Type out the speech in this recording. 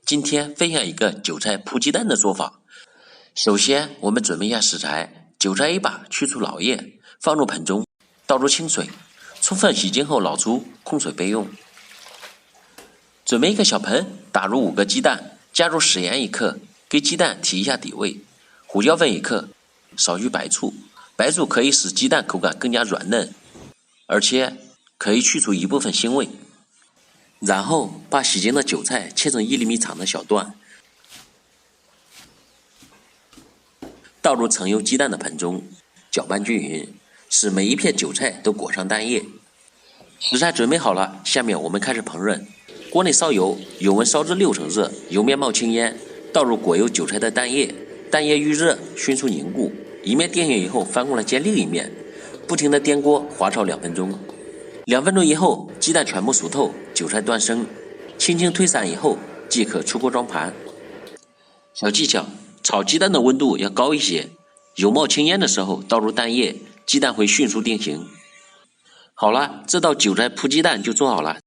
今天分享一个韭菜铺鸡蛋的做法。首先，我们准备一下食材：韭菜一把，去除老叶，放入盆中，倒入清水，充分洗净后捞出，控水备用。准备一个小盆，打入5个鸡蛋，加入食盐1克，给鸡蛋提一下底味，胡椒粉1克，少许白醋。白醋可以使鸡蛋口感更加软嫩，而且可以去除一部分腥味。然后把洗净的韭菜切成1厘米长的小段，倒入盛有鸡蛋的盆中，搅拌均匀，使每一片韭菜都裹上蛋液。食材准备好了，下面我们开始烹饪。锅内烧油，油温烧至6成热，油面冒青烟，倒入裹有韭菜的蛋液，蛋液遇热迅速凝固，一面定型以后翻过来煎另一面，不停地颠锅滑炒2分钟。2分钟以后，鸡蛋全部熟透，韭菜断生，轻轻推散以后即可出锅装盘。小技巧：炒鸡蛋的温度要高一些，油冒青烟的时候倒入蛋液，鸡蛋会迅速定型。好了，这道韭菜铺鸡蛋就做好了。